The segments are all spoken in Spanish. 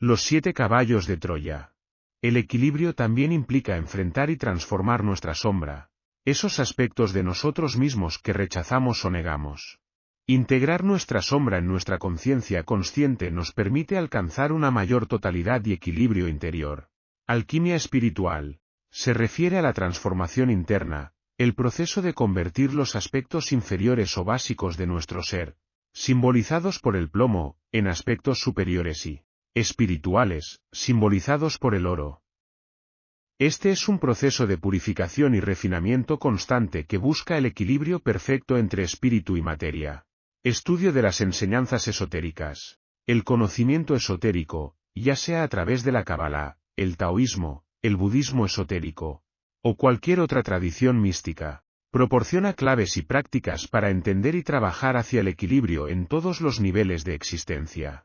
Los 7 caballos de Troya. El equilibrio también implica enfrentar y transformar nuestra sombra, esos aspectos de nosotros mismos que rechazamos o negamos. Integrar nuestra sombra en nuestra conciencia consciente nos permite alcanzar una mayor totalidad y equilibrio interior. Alquimia espiritual. Se refiere a la transformación interna, el proceso de convertir los aspectos inferiores o básicos de nuestro ser, simbolizados por el plomo, en aspectos superiores y espirituales, simbolizados por el oro. Este es un proceso de purificación y refinamiento constante que busca el equilibrio perfecto entre espíritu y materia. Estudio de las enseñanzas esotéricas. El conocimiento esotérico, ya sea a través de la Cábala, el taoísmo, el budismo esotérico, o cualquier otra tradición mística, proporciona claves y prácticas para entender y trabajar hacia el equilibrio en todos los niveles de existencia.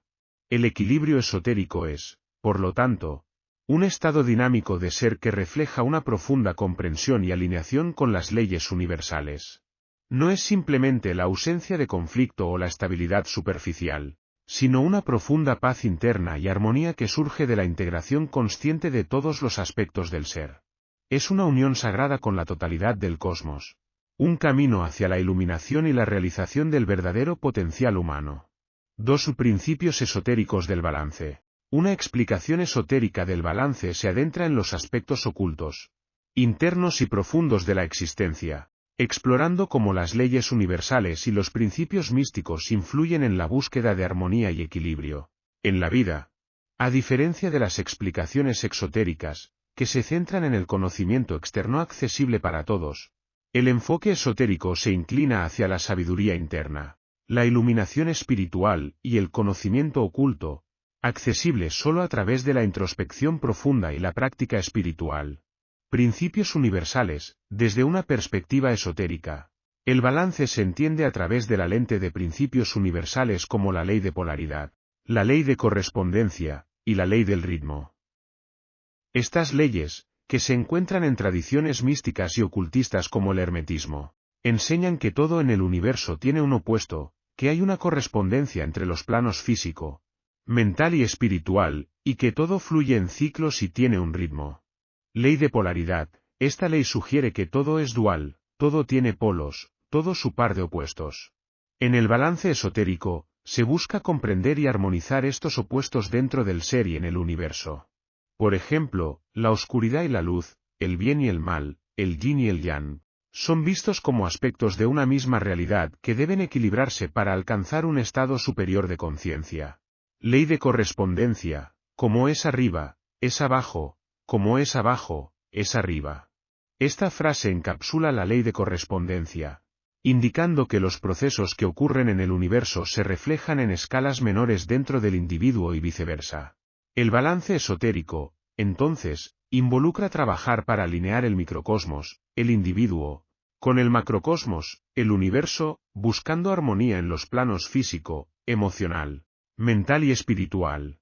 El equilibrio esotérico es, por lo tanto, un estado dinámico de ser que refleja una profunda comprensión y alineación con las leyes universales. No es simplemente la ausencia de conflicto o la estabilidad superficial, sino una profunda paz interna y armonía que surge de la integración consciente de todos los aspectos del ser. Es una unión sagrada con la totalidad del cosmos, un camino hacia la iluminación y la realización del verdadero potencial humano. 2 Principios esotéricos del balance. Una explicación esotérica del balance se adentra en los aspectos ocultos, internos y profundos de la existencia, explorando cómo las leyes universales y los principios místicos influyen en la búsqueda de armonía y equilibrio en la vida. A diferencia de las explicaciones exotéricas, que se centran en el conocimiento externo accesible para todos, el enfoque esotérico se inclina hacia la sabiduría interna, la iluminación espiritual y el conocimiento oculto, accesible solo a través de la introspección profunda y la práctica espiritual. Principios universales, desde una perspectiva esotérica. El balance se entiende a través de la lente de principios universales como la ley de polaridad, la ley de correspondencia, y la ley del ritmo. Estas leyes, que se encuentran en tradiciones místicas y ocultistas como el hermetismo, enseñan que todo en el universo tiene un opuesto, que hay una correspondencia entre los planos físico, mental y espiritual, y que todo fluye en ciclos y tiene un ritmo. Ley de polaridad. Esta ley sugiere que todo es dual, todo tiene polos, todo su par de opuestos. En el balance esotérico, se busca comprender y armonizar estos opuestos dentro del ser y en el universo. Por ejemplo, la oscuridad y la luz, el bien y el mal, el yin y el yang, son vistos como aspectos de una misma realidad que deben equilibrarse para alcanzar un estado superior de conciencia. Ley de correspondencia. Como es arriba, es abajo, como es abajo, es arriba. Esta frase encapsula la ley de correspondencia, indicando que los procesos que ocurren en el universo se reflejan en escalas menores dentro del individuo y viceversa. El balance esotérico, entonces, involucra trabajar para alinear el microcosmos, el individuo, con el macrocosmos, el universo, buscando armonía en los planos físico, emocional, mental y espiritual.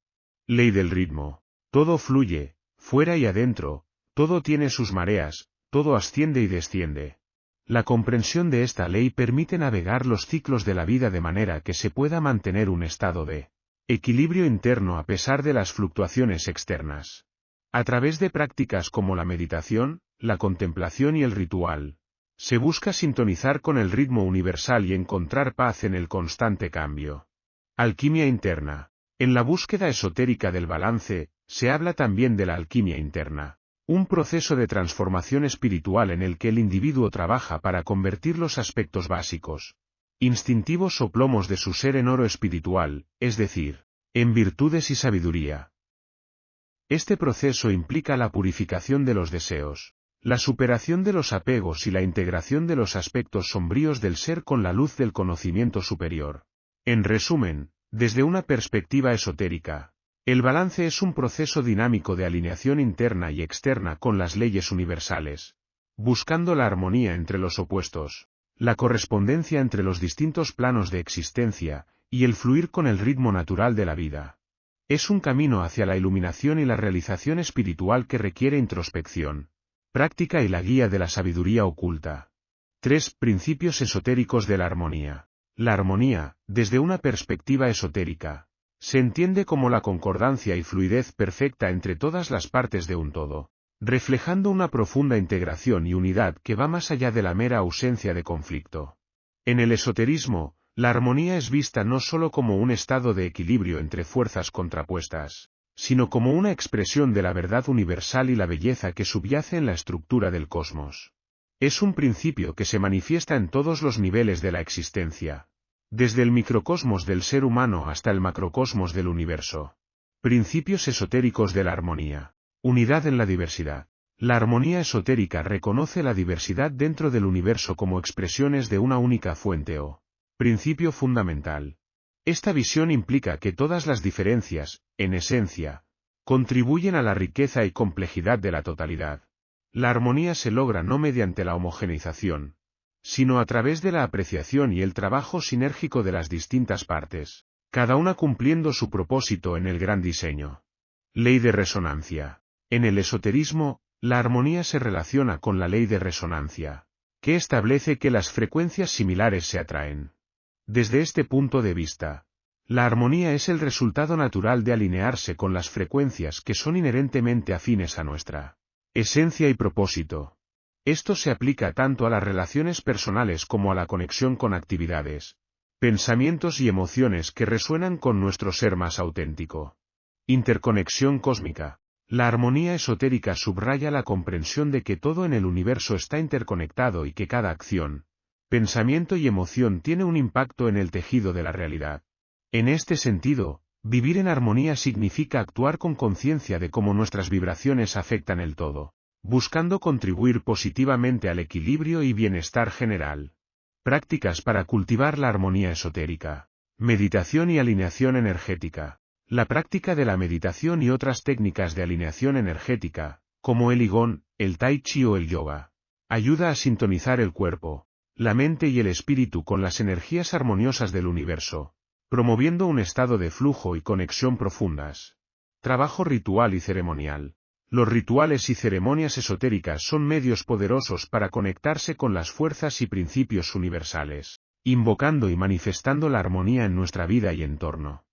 Ley del ritmo. Todo fluye, fuera y adentro, todo tiene sus mareas, todo asciende y desciende. La comprensión de esta ley permite navegar los ciclos de la vida de manera que se pueda mantener un estado de equilibrio interno a pesar de las fluctuaciones externas. A través de prácticas como la meditación, la contemplación y el ritual, se busca sintonizar con el ritmo universal y encontrar paz en el constante cambio. Alquimia interna. En la búsqueda esotérica del balance, se habla también de la alquimia interna, un proceso de transformación espiritual en el que el individuo trabaja para convertir los aspectos básicos, instintivos o plomos de su ser en oro espiritual, es decir, en virtudes y sabiduría. Este proceso implica la purificación de los deseos, la superación de los apegos y la integración de los aspectos sombríos del ser con la luz del conocimiento superior. En resumen, desde una perspectiva esotérica, el balance es un proceso dinámico de alineación interna y externa con las leyes universales, buscando la armonía entre los opuestos, la correspondencia entre los distintos planos de existencia, y el fluir con el ritmo natural de la vida. Es un camino hacia la iluminación y la realización espiritual que requiere introspección, práctica y la guía de la sabiduría oculta. 3 Principios esotéricos de la armonía. La armonía, desde una perspectiva esotérica, Se entiende como la concordancia y fluidez perfecta entre todas las partes de un todo, reflejando una profunda integración y unidad que va más allá de la mera ausencia de conflicto. En el esoterismo, la armonía es vista no solo como un estado de equilibrio entre fuerzas contrapuestas, sino como una expresión de la verdad universal y la belleza que subyace en la estructura del cosmos. Es un principio que se manifiesta en todos los niveles de la existencia, desde el microcosmos del ser humano hasta el macrocosmos del universo. Principios esotéricos de la armonía. Unidad en la diversidad. La armonía esotérica reconoce la diversidad dentro del universo como expresiones de una única fuente o principio fundamental. Esta visión implica que todas las diferencias, en esencia, contribuyen a la riqueza y complejidad de la totalidad. La armonía se logra no mediante la homogeneización, sino a través de la apreciación y el trabajo sinérgico de las distintas partes, cada una cumpliendo su propósito en el gran diseño. Ley de resonancia. En el esoterismo, la armonía se relaciona con la ley de resonancia, que establece que las frecuencias similares se atraen. Desde este punto de vista, la armonía es el resultado natural de alinearse con las frecuencias que son inherentemente afines a nuestra esencia y propósito. Esto se aplica tanto a las relaciones personales como a la conexión con actividades, pensamientos y emociones que resuenan con nuestro ser más auténtico. Interconexión cósmica. La armonía esotérica subraya la comprensión de que todo en el universo está interconectado y que cada acción, pensamiento y emoción tiene un impacto en el tejido de la realidad. En este sentido, vivir en armonía significa actuar con conciencia de cómo nuestras vibraciones afectan el todo, buscando contribuir positivamente al equilibrio y bienestar general. Prácticas para cultivar la armonía esotérica. Meditación y alineación energética. La práctica de la meditación y otras técnicas de alineación energética, como el Qigong, el Tai Chi o el yoga, ayuda a sintonizar el cuerpo, la mente y el espíritu con las energías armoniosas del universo, promoviendo un estado de flujo y conexión profundas. Trabajo ritual y ceremonial. Los rituales y ceremonias esotéricas son medios poderosos para conectarse con las fuerzas y principios universales, invocando y manifestando la armonía en nuestra vida y entorno.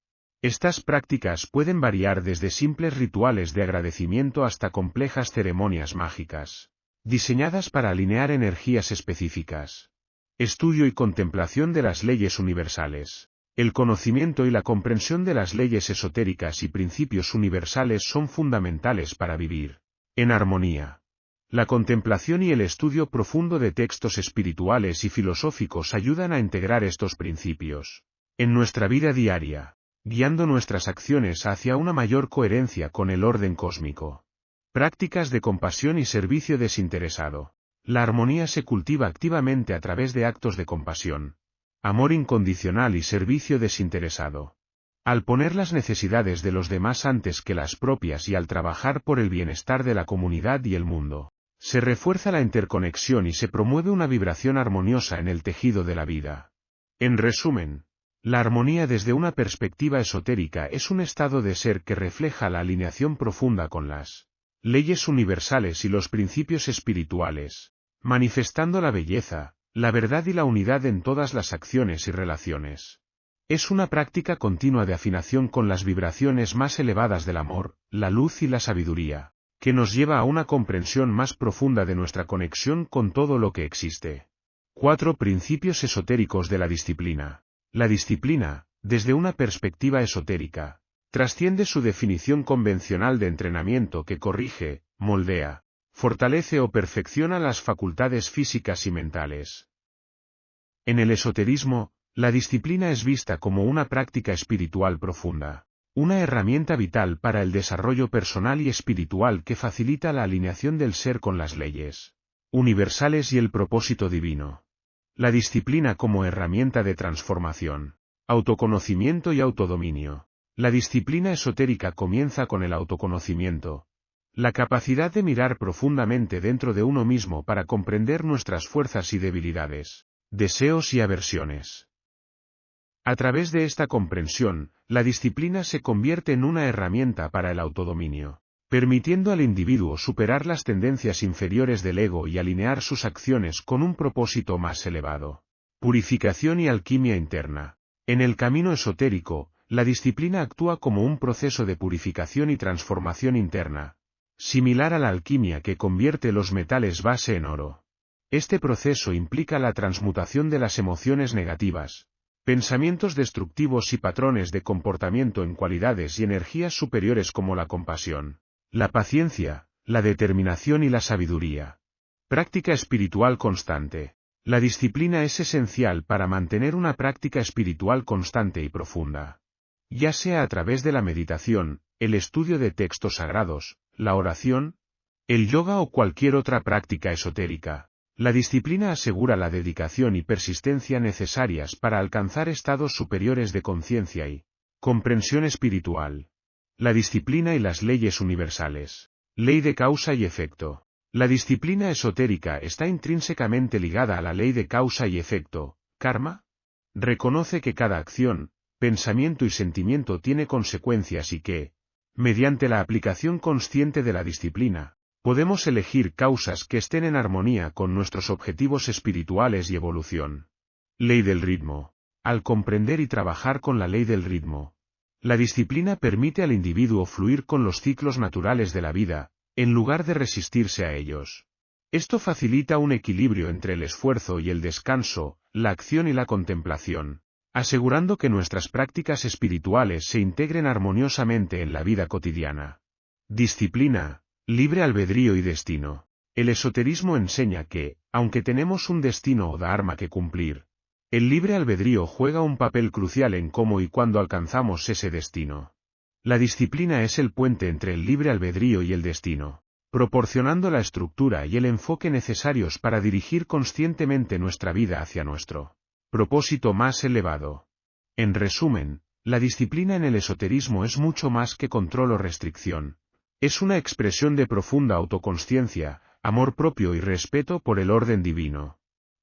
Estas prácticas pueden variar desde simples rituales de agradecimiento hasta complejas ceremonias mágicas, diseñadas para alinear energías específicas. Estudio y contemplación de las leyes universales. El conocimiento y la comprensión de las leyes esotéricas y principios universales son fundamentales para vivir en armonía. La contemplación y el estudio profundo de textos espirituales y filosóficos ayudan a integrar estos principios en nuestra vida diaria, guiando nuestras acciones hacia una mayor coherencia con el orden cósmico. Prácticas de compasión y servicio desinteresado. La armonía se cultiva activamente a través de actos de compasión, amor incondicional y servicio desinteresado. Al poner las necesidades de los demás antes que las propias y al trabajar por el bienestar de la comunidad y el mundo, se refuerza la interconexión y se promueve una vibración armoniosa en el tejido de la vida. En resumen, la armonía desde una perspectiva esotérica es un estado de ser que refleja la alineación profunda con las leyes universales y los principios espirituales, manifestando la belleza, la verdad y la unidad en todas las acciones y relaciones. Es una práctica continua de afinación con las vibraciones más elevadas del amor, la luz y la sabiduría, que nos lleva a una comprensión más profunda de nuestra conexión con todo lo que existe. 4 principios esotéricos de la disciplina. La disciplina, desde una perspectiva esotérica, trasciende su definición convencional de entrenamiento que corrige, moldea, fortalece o perfecciona las facultades físicas y mentales. En el esoterismo, la disciplina es vista como una práctica espiritual profunda, una herramienta vital para el desarrollo personal y espiritual que facilita la alineación del ser con las leyes universales y el propósito divino. La disciplina como herramienta de transformación, autoconocimiento y autodominio. La disciplina esotérica comienza con el autoconocimiento, la capacidad de mirar profundamente dentro de uno mismo para comprender nuestras fuerzas y debilidades, deseos y aversiones. A través de esta comprensión, la disciplina se convierte en una herramienta para el autodominio, permitiendo al individuo superar las tendencias inferiores del ego y alinear sus acciones con un propósito más elevado. Purificación y alquimia interna. En el camino esotérico, La disciplina actúa como un proceso de purificación y transformación interna, similar a la alquimia que convierte los metales base en oro. Este proceso implica la transmutación de las emociones negativas, pensamientos destructivos y patrones de comportamiento en cualidades y energías superiores como la compasión, la paciencia, la determinación y la sabiduría. Práctica espiritual constante. La disciplina es esencial para mantener una práctica espiritual constante y profunda. Ya sea a través de la meditación, el estudio de textos sagrados, la oración, el yoga o cualquier otra práctica esotérica, la disciplina asegura la dedicación y persistencia necesarias para alcanzar estados superiores de conciencia y comprensión espiritual. La disciplina y las leyes universales. Ley de causa y efecto. La disciplina esotérica está intrínsecamente ligada a la ley de causa y efecto, karma. Reconoce que cada acción, pensamiento y sentimiento tiene consecuencias y que, mediante la aplicación consciente de la disciplina, podemos elegir causas que estén en armonía con nuestros objetivos espirituales y evolución. Ley del ritmo. Al comprender y trabajar con la ley del ritmo, la disciplina permite al individuo fluir con los ciclos naturales de la vida, en lugar de resistirse a ellos. Esto facilita un equilibrio entre el esfuerzo y el descanso, la acción y la contemplación, asegurando que nuestras prácticas espirituales se integren armoniosamente en la vida cotidiana. Disciplina, libre albedrío y destino. El esoterismo enseña que, aunque tenemos un destino o dharma que cumplir, el libre albedrío juega un papel crucial en cómo y cuándo alcanzamos ese destino. La disciplina es el puente entre el libre albedrío y el destino, proporcionando la estructura y el enfoque necesarios para dirigir conscientemente nuestra vida hacia nuestro propósito más elevado. En resumen, la disciplina en el esoterismo es mucho más que control o restricción. Es una expresión de profunda autoconsciencia, amor propio y respeto por el orden divino.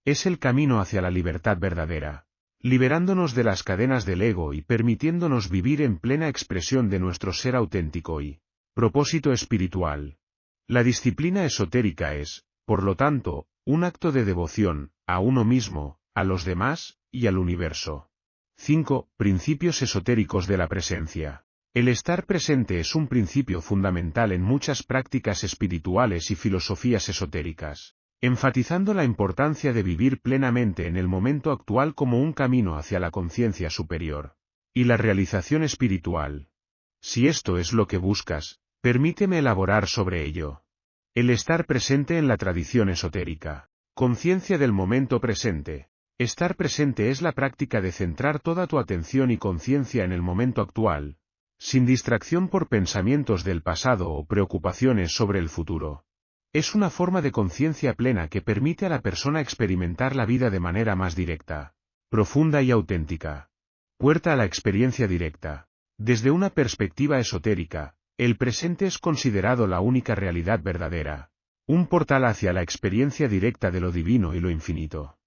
Es el camino hacia la libertad verdadera, liberándonos de las cadenas del ego y permitiéndonos vivir en plena expresión de nuestro ser auténtico y propósito espiritual. La disciplina esotérica es, por lo tanto, un acto de devoción, a uno mismo, a los demás, y al universo. 5. Principios esotéricos de la presencia. El estar presente es un principio fundamental en muchas prácticas espirituales y filosofías esotéricas, enfatizando la importancia de vivir plenamente en el momento actual como un camino hacia la conciencia superior y la realización espiritual. Si esto es lo que buscas, permíteme elaborar sobre ello. El estar presente en la tradición esotérica. Conciencia del momento presente. Estar presente es la práctica de centrar toda tu atención y conciencia en el momento actual, sin distracción por pensamientos del pasado o preocupaciones sobre el futuro. Es una forma de conciencia plena que permite a la persona experimentar la vida de manera más directa, profunda y auténtica. Puerta a la experiencia directa. Desde una perspectiva esotérica, el presente es considerado la única realidad verdadera, un portal hacia la experiencia directa de lo divino y lo infinito.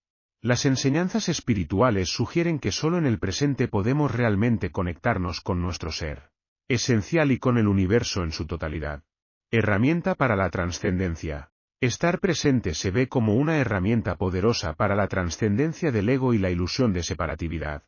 Las enseñanzas espirituales sugieren que solo en el presente podemos realmente conectarnos con nuestro ser esencial y con el universo en su totalidad. Herramienta para la trascendencia. Estar presente se ve como una herramienta poderosa para la trascendencia del ego y la ilusión de separatividad.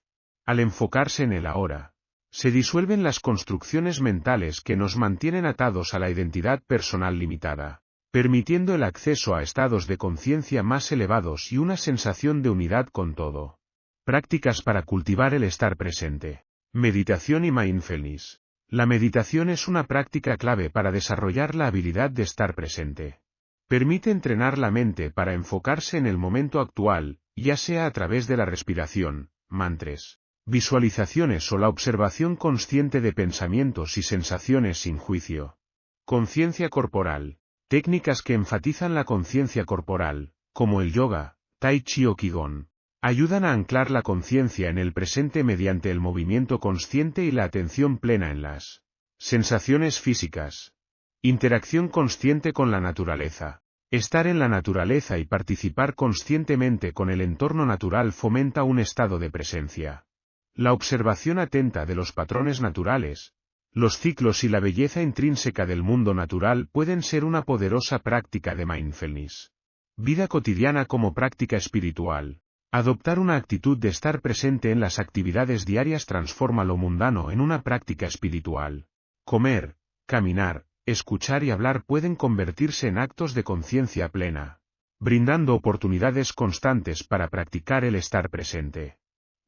Al enfocarse en el ahora, se disuelven las construcciones mentales que nos mantienen atados a la identidad personal limitada, permitiendo el acceso a estados de conciencia más elevados y una sensación de unidad con todo. Prácticas para cultivar el estar presente. Meditación y mindfulness. La meditación es una práctica clave para desarrollar la habilidad de estar presente. Permite entrenar la mente para enfocarse en el momento actual, ya sea a través de la respiración, mantras, visualizaciones o la observación consciente de pensamientos y sensaciones sin juicio. Conciencia corporal. Técnicas que enfatizan la conciencia corporal, como el yoga, tai chi o qigong, ayudan a anclar la conciencia en el presente mediante el movimiento consciente y la atención plena en las sensaciones físicas. Interacción consciente con la naturaleza. Estar en la naturaleza y participar conscientemente con el entorno natural fomenta un estado de presencia. La observación atenta de los patrones naturales, los ciclos y la belleza intrínseca del mundo natural pueden ser una poderosa práctica de mindfulness. Vida cotidiana como práctica espiritual. Adoptar una actitud de estar presente en las actividades diarias transforma lo mundano en una práctica espiritual. Comer, caminar, escuchar y hablar pueden convertirse en actos de conciencia plena, brindando oportunidades constantes para practicar el estar presente.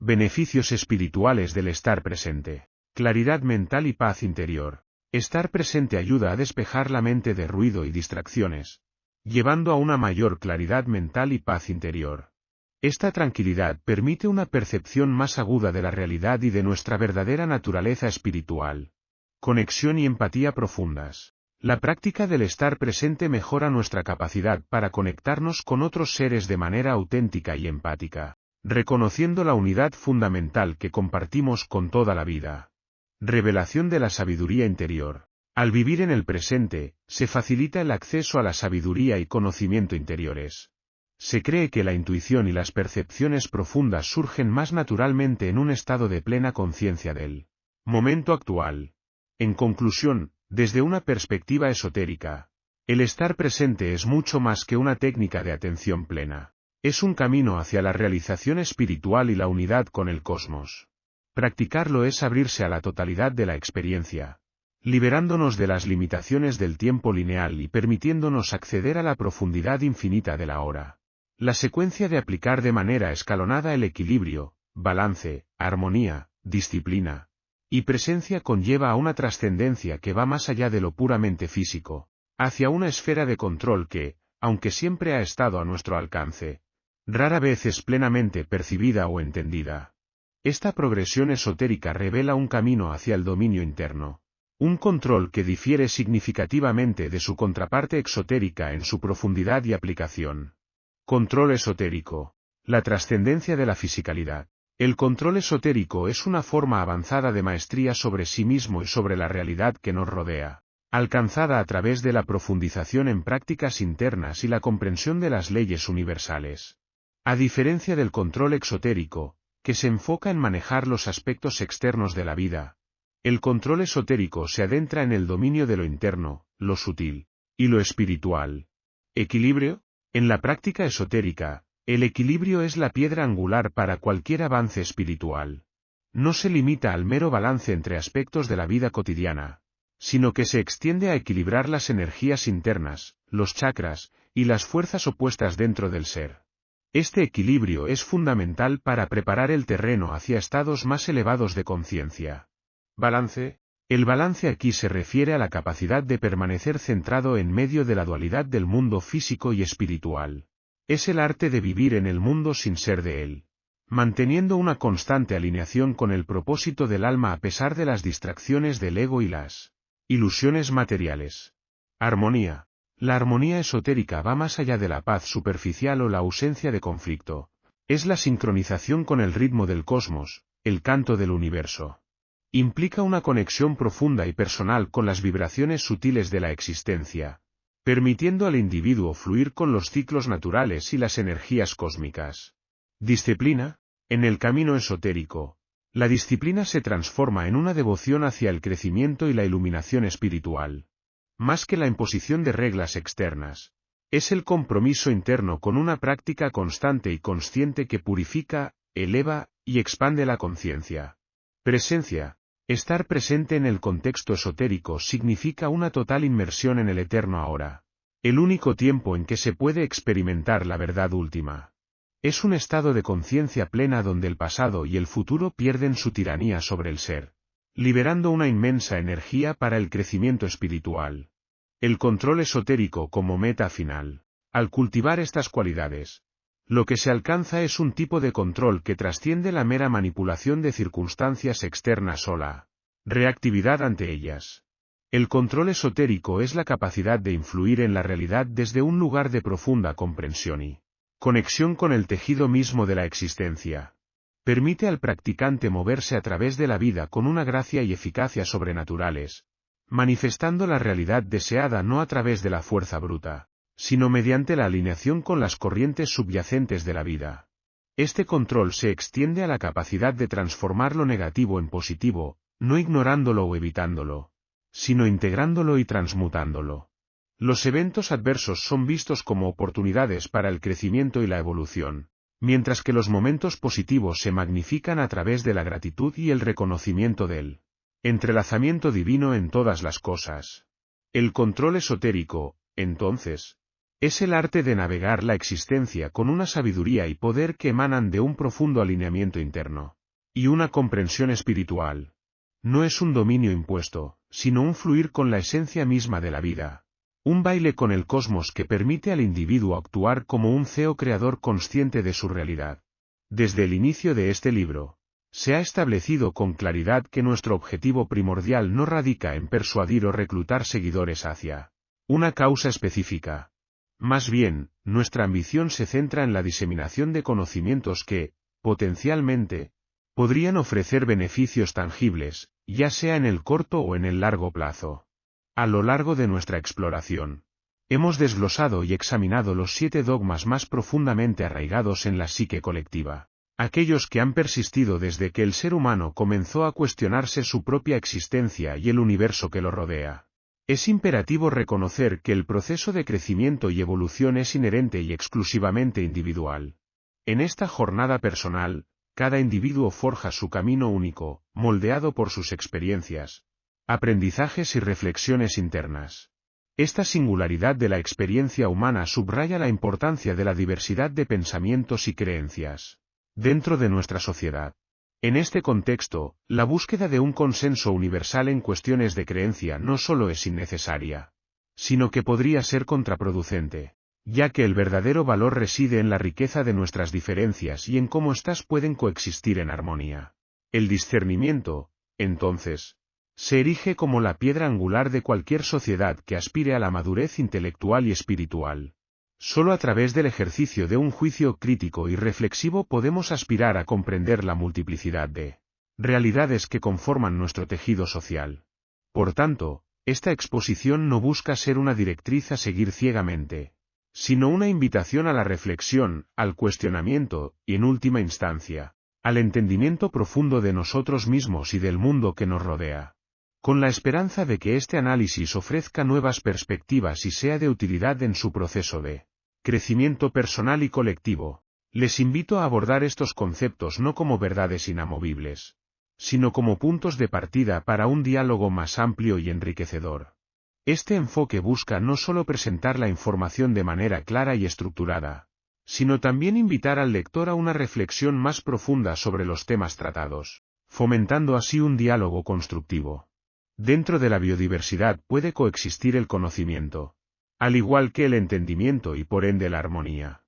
Beneficios espirituales del estar presente. Claridad mental y paz interior. Estar presente ayuda a despejar la mente de ruido y distracciones, llevando a una mayor claridad mental y paz interior. Esta tranquilidad permite una percepción más aguda de la realidad y de nuestra verdadera naturaleza espiritual. Conexión y empatía profundas. La práctica del estar presente mejora nuestra capacidad para conectarnos con otros seres de manera auténtica y empática, reconociendo la unidad fundamental que compartimos con toda la vida. Revelación de la sabiduría interior. Al vivir en el presente, se facilita el acceso a la sabiduría y conocimiento interiores. Se cree que la intuición y las percepciones profundas surgen más naturalmente en un estado de plena conciencia del momento actual. En conclusión, desde una perspectiva esotérica, el estar presente es mucho más que una técnica de atención plena. Es un camino hacia la realización espiritual y la unidad con el cosmos. Practicarlo es abrirse a la totalidad de la experiencia, liberándonos de las limitaciones del tiempo lineal y permitiéndonos acceder a la profundidad infinita de la hora. La secuencia de aplicar de manera escalonada el equilibrio, balance, armonía, disciplina y presencia conlleva a una trascendencia que va más allá de lo puramente físico, hacia una esfera de control que, aunque siempre ha estado a nuestro alcance, rara vez es plenamente percibida o entendida. Esta progresión esotérica revela un camino hacia el dominio interno, un control que difiere significativamente de su contraparte exotérica en su profundidad y aplicación. Control esotérico. La trascendencia de la fisicalidad. El control esotérico es una forma avanzada de maestría sobre sí mismo y sobre la realidad que nos rodea, alcanzada a través de la profundización en prácticas internas y la comprensión de las leyes universales. A diferencia del control exotérico, que se enfoca en manejar los aspectos externos de la vida, el control esotérico se adentra en el dominio de lo interno, lo sutil y lo espiritual. Equilibrio. En la práctica esotérica, el equilibrio es la piedra angular para cualquier avance espiritual. No se limita al mero balance entre aspectos de la vida cotidiana, sino que se extiende a equilibrar las energías internas, los chakras, y las fuerzas opuestas dentro del ser. Este equilibrio es fundamental para preparar el terreno hacia estados más elevados de conciencia. Balance. El balance aquí se refiere a la capacidad de permanecer centrado en medio de la dualidad del mundo físico y espiritual. Es el arte de vivir en el mundo sin ser de él, manteniendo una constante alineación con el propósito del alma a pesar de las distracciones del ego y las ilusiones materiales. Armonía. La armonía esotérica va más allá de la paz superficial o la ausencia de conflicto. Es la sincronización con el ritmo del cosmos, el canto del universo. Implica una conexión profunda y personal con las vibraciones sutiles de la existencia, permitiendo al individuo fluir con los ciclos naturales y las energías cósmicas. Disciplina. En el camino esotérico, la disciplina se transforma en una devoción hacia el crecimiento y la iluminación espiritual. Más que la imposición de reglas externas, es el compromiso interno con una práctica constante y consciente que purifica, eleva y expande la conciencia. Presencia. Estar presente en el contexto esotérico significa una total inmersión en el eterno ahora, el único tiempo en que se puede experimentar la verdad última. Es un estado de conciencia plena donde el pasado y el futuro pierden su tiranía sobre el ser, liberando una inmensa energía para el crecimiento espiritual. El control esotérico como meta final. Al cultivar estas cualidades, lo que se alcanza es un tipo de control que trasciende la mera manipulación de circunstancias externas o la reactividad ante ellas. El control esotérico es la capacidad de influir en la realidad desde un lugar de profunda comprensión y conexión con el tejido mismo de la existencia. Permite al practicante moverse a través de la vida con una gracia y eficacia sobrenaturales, manifestando la realidad deseada no a través de la fuerza bruta, sino mediante la alineación con las corrientes subyacentes de la vida. Este control se extiende a la capacidad de transformar lo negativo en positivo, no ignorándolo o evitándolo, sino integrándolo y transmutándolo. Los eventos adversos son vistos como oportunidades para el crecimiento y la evolución, mientras que los momentos positivos se magnifican a través de la gratitud y el reconocimiento del entrelazamiento divino en todas las cosas. El control esotérico, entonces, es el arte de navegar la existencia con una sabiduría y poder que emanan de un profundo alineamiento interno y una comprensión espiritual. No es un dominio impuesto, sino un fluir con la esencia misma de la vida. Un baile con el cosmos que permite al individuo actuar como un CEO creador consciente de su realidad. Desde el inicio de este libro, se ha establecido con claridad que nuestro objetivo primordial no radica en persuadir o reclutar seguidores hacia una causa específica. Más bien, nuestra ambición se centra en la diseminación de conocimientos que, potencialmente, podrían ofrecer beneficios tangibles, ya sea en el corto o en el largo plazo. A lo largo de nuestra exploración, hemos desglosado y examinado los 7 dogmas más profundamente arraigados en la psique colectiva, aquellos que han persistido desde que el ser humano comenzó a cuestionarse su propia existencia y el universo que lo rodea. Es imperativo reconocer que el proceso de crecimiento y evolución es inherente y exclusivamente individual. En esta jornada personal, cada individuo forja su camino único, moldeado por sus experiencias, aprendizajes y reflexiones internas. Esta singularidad de la experiencia humana subraya la importancia de la diversidad de pensamientos y creencias dentro de nuestra sociedad. En este contexto, la búsqueda de un consenso universal en cuestiones de creencia no solo es innecesaria, sino que podría ser contraproducente, ya que el verdadero valor reside en la riqueza de nuestras diferencias y en cómo éstas pueden coexistir en armonía. El discernimiento, entonces, se erige como la piedra angular de cualquier sociedad que aspire a la madurez intelectual y espiritual. Solo a través del ejercicio de un juicio crítico y reflexivo podemos aspirar a comprender la multiplicidad de realidades que conforman nuestro tejido social. Por tanto, esta exposición no busca ser una directriz a seguir ciegamente, sino una invitación a la reflexión, al cuestionamiento, y en última instancia, al entendimiento profundo de nosotros mismos y del mundo que nos rodea. Con la esperanza de que este análisis ofrezca nuevas perspectivas y sea de utilidad en su proceso de crecimiento personal y colectivo, les invito a abordar estos conceptos no como verdades inamovibles, sino como puntos de partida para un diálogo más amplio y enriquecedor. Este enfoque busca no solo presentar la información de manera clara y estructurada, sino también invitar al lector a una reflexión más profunda sobre los temas tratados, fomentando así un diálogo constructivo. Dentro de la biodiversidad puede coexistir el conocimiento, al igual que el entendimiento y por ende la armonía.